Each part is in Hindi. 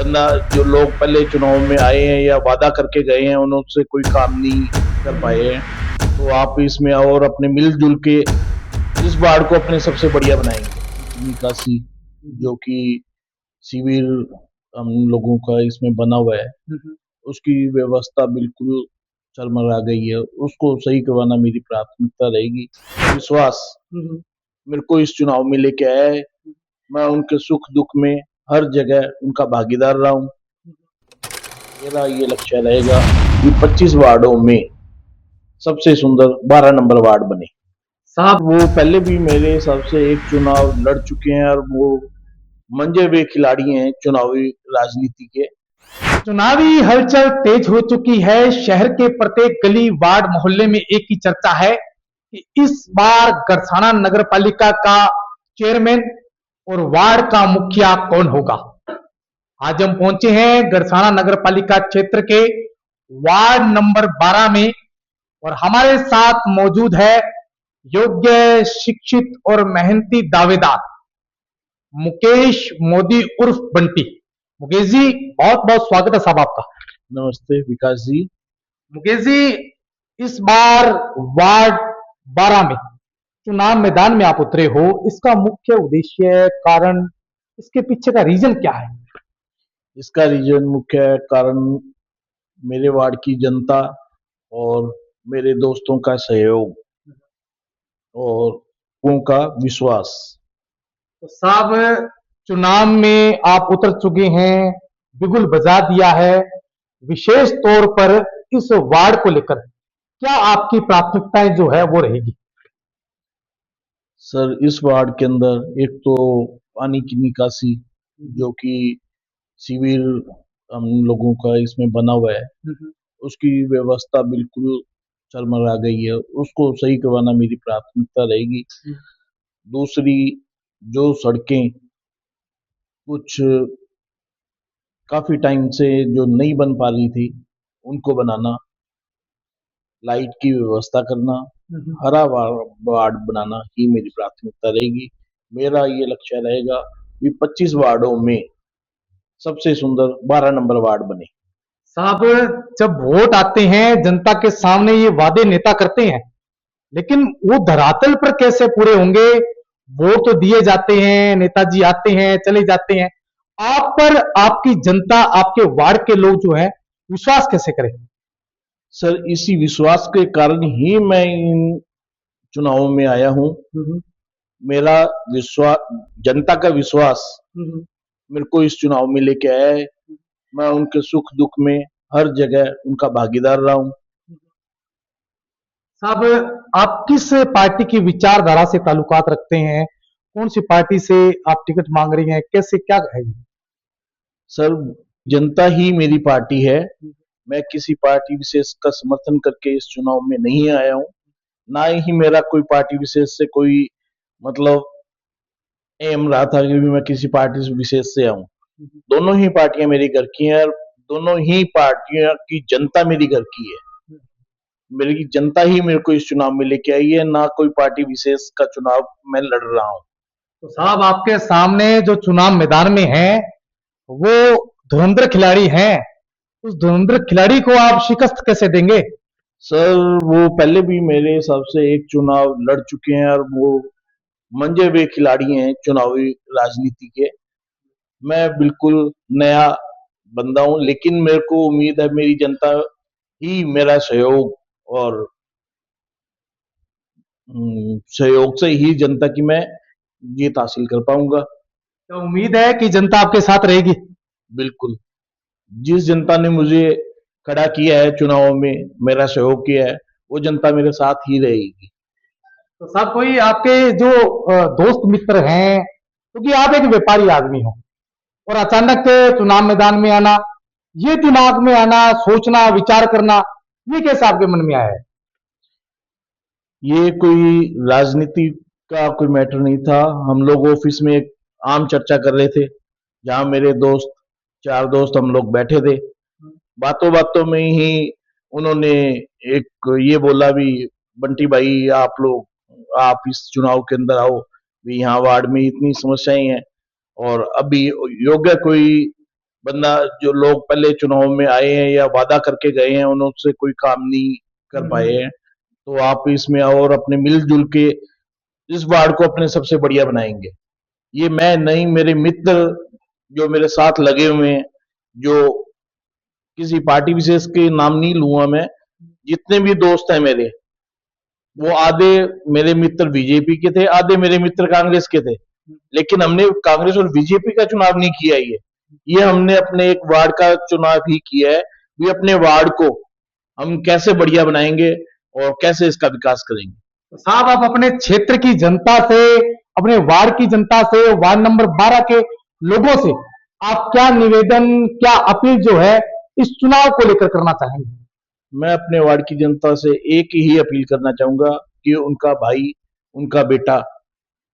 बंदा जो लोग पहले चुनाव में आए हैं या वादा करके गए हैं उनसे कोई काम नहीं कर पाए हैं, तो आप इसमें आओ और अपने मिलजुल के इस वार्ड को अपने सबसे बढ़िया बनाएंगे। निकासी जो कि शिविर हम लोगों का इसमें बना हुआ है, उसकी व्यवस्था बिल्कुल चरमरा गई है, उसको सही करवाना मेरी प्राथमिकता रहेगी। विश्वास मेरे को इस चुनाव में लेके आया है, मैं उनके सुख दुख में हर जगह उनका भागीदार रहा हूँ। मेरा ये लक्ष्य रहेगा कि 25 वार्डों में सबसे सुंदर 12 नंबर वार्ड बने। साहब वो पहले भी मेरे हिसाब से एक चुनाव लड़ चुके हैं और वो मंजे हुए खिलाड़ी हैं चुनावी राजनीति के। चुनावी हलचल तेज हो चुकी है। शहर के प्रत्येक गली वार्ड मोहल्ले में एक ही चर्चा है कि इस बार गरसाना नगर पालिका का चेयरमैन और वार्ड का मुखिया कौन होगा। आज हम पहुंचे हैं गरसाना नगर पालिका क्षेत्र के वार्ड नंबर 12 में और हमारे साथ मौजूद है योग्य, शिक्षित और मेहनती दावेदार मुकेश मोदी उर्फ बंटी। मुकेश जी, बहुत बहुत स्वागत है साहब आपका। नमस्ते विकास जी। मुकेश जी, इस बार वार्ड 12 में चुनाव मैदान में आप उतरे हो, इसका मुख्य उद्देश्य, कारण, इसके पीछे का रीजन क्या है। इसका रीजन मुख्य कारण मेरे वार्ड की जनता और मेरे दोस्तों का सहयोग और लोगों का विश्वास। तो साहब, चुनाव में आप उतर चुके हैं, बिगुल बजा दिया है, विशेष तौर पर इस वार्ड को लेकर क्या आपकी प्राथमिकताएं जो है वो रहेगी। सर इस वार्ड के अंदर एक तो पानी की निकासी जो कि शिविर हम लोगों का इसमें बना हुआ है, उसकी व्यवस्था बिल्कुल चरमरा गई है, उसको सही करवाना मेरी प्राथमिकता रहेगी। दूसरी जो सड़कें कुछ काफी टाइम से जो नहीं बन पा रही थी उनको बनाना, लाइट की व्यवस्था करना, हरा वार्ड बनाना ही मेरी प्राथमिकता रहेगी। मेरा ये लक्ष्य रहेगा कि 25 वार्डों में सबसे सुंदर 12 नंबर वार्ड बने। साहब, जब वोट आते हैं जनता के सामने ये वादे नेता करते हैं, लेकिन वो धरातल पर कैसे पूरे होंगे। वोट तो दिए जाते हैं, नेताजी आते हैं चले जाते हैं, आप पर आपकी जनता, आपके वार्ड के लोग जो है विश्वास कैसे करें। सर इसी विश्वास के कारण ही मैं इन चुनावों में आया हूँ। मेरा विश्वास, जनता का विश्वास मेरे को इस चुनाव में लेके आया है, मैं उनके सुख दुख में हर जगह उनका भागीदार रहा हूँ। साहब, आप किस पार्टी की विचारधारा से ताल्लुकात रखते हैं, कौन सी पार्टी से आप टिकट मांग रही हैं, कैसे क्या है। सर जनता ही मेरी पार्टी है, मैं किसी पार्टी विशेष का समर्थन करके इस चुनाव में नहीं आया हूँ, ना ही मेरा कोई पार्टी विशेष से कोई मतलब एम रहा था कि मैं किसी पार्टी विशेष से आऊं। दोनों ही पार्टियां मेरी घर की हैं और दोनों ही पार्टियों की जनता मेरी घर की है। मेरी जनता ही मेरे को इस चुनाव में लेके आई है, ना कोई पार्टी विशेष का चुनाव मैं लड़ रहा हूँ। तो साहब, आपके सामने जो चुनाव मैदान में है वो धुरंधर खिलाड़ी हैं, उस धुरंधर खिलाड़ी को आप शिकस्त कैसे देंगे। सर वो पहले भी मेरे हिसाब से एक चुनाव लड़ चुके हैं और वो मंजे हुए खिलाड़ी हैं चुनावी राजनीति के। मैं बिल्कुल नया बंदा हूं, लेकिन मेरे को उम्मीद है मेरी जनता ही मेरा सहयोग और सहयोग से ही जनता की मैं जीत हासिल कर पाऊंगा। तो उम्मीद है कि जनता आपके साथ रहेगी। बिल्कुल, जिस जनता ने मुझे खड़ा किया है चुनाव में, मेरा सहयोग किया है, वो जनता मेरे साथ ही रहेगी। तो साहब, कोई आपके जो दोस्त मित्र हैं, क्योंकि आप एक व्यापारी आदमी हो और अचानक चुनाव मैदान में आना, ये दिमाग में आना, सोचना, विचार करना, ये कैसे आपके मन में आया है। ये कोई राजनीति का कोई मैटर नहीं था, हम लोग ऑफिस में एक आम चर्चा कर रहे थे, जहां मेरे दोस्त, चार दोस्त हम लोग बैठे थे, बातों बातों में ही उन्होंने एक ये बोला भी, बंटी भाई आप इस चुनाव के अंदर आओ, भी यहाँ वार्ड में इतनी समस्याएं हैं और अभी योग्य कोई बंदा जो लोग पहले चुनाव में आए हैं या वादा करके गए हैं उनसे कोई काम नहीं कर पाए हैं, तो आप इसमें आओ और अपने मिलजुल के इस वार्ड को अपने सबसे बढ़िया बनाएंगे। ये मैं नहीं, मेरे मित्र जो मेरे साथ लगे हुए हैं, जो किसी पार्टी विशेष के नाम नहीं लूंगा मैं, जितने भी दोस्त हैं मेरे, वो आधे मेरे मित्र बीजेपी के थे, आधे मेरे मित्र कांग्रेस के थे। लेकिन हमने कांग्रेस और बीजेपी का चुनाव नहीं किया ये हमने अपने एक वार्ड का चुनाव ही किया है। भी अपने वार्ड को हम कैसे बढ़िया बनाएंगे और कैसे इसका विकास करेंगे। तो साहब, आप अपने क्षेत्र की जनता से, अपने वार्ड की जनता से, वार्ड नंबर 12 के लोगों से आप क्या निवेदन, क्या अपील जो है इस चुनाव को लेकर करना चाहेंगे? मैं अपने वार्ड की जनता से एक ही अपील करना चाहूंगा कि उनका भाई, उनका बेटा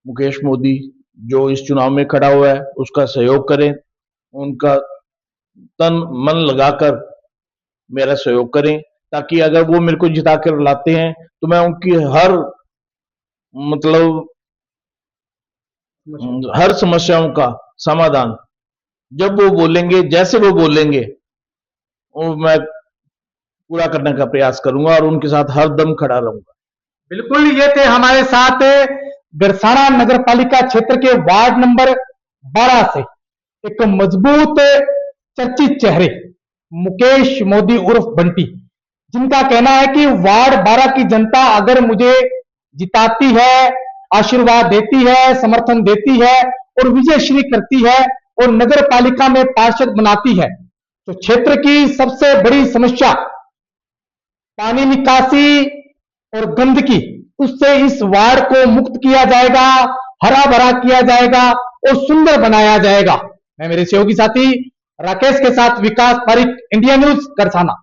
मुकेश मोदी जो इस चुनाव में खड़ा हुआ है उसका सहयोग करें, उनका तन मन लगाकर मेरा सहयोग करें, ताकि अगर वो मेरे को जिता कर लाते हैं तो मैं उनकी मतलब हर समस्याओं का समाधान जब वो बोलेंगे, जैसे वो बोलेंगे, वो मैं पूरा करने का प्रयास करूंगा और उनके साथ हर दम खड़ा रहूंगा। बिल्कुल, ये थे हमारे साथ गरसाना नगर पालिका क्षेत्र के वार्ड नंबर 12 से एक मजबूत चर्चित चेहरे मुकेश मोदी उर्फ बंटी, जिनका कहना है कि वार्ड 12 की जनता अगर मुझे जिताती है, आशीर्वाद देती है, समर्थन देती है और विजयश्री करती है और नगर पालिका में पार्षद बनाती है, तो क्षेत्र की सबसे बड़ी समस्या पानी निकासी और गंदगी, उससे इस वार्ड को मुक्त किया जाएगा, हरा भरा किया जाएगा और सुंदर बनाया जाएगा। मैं मेरे सहयोगी साथी राकेश के साथ विकास पारिक, इंडिया न्यूज, गरसाना।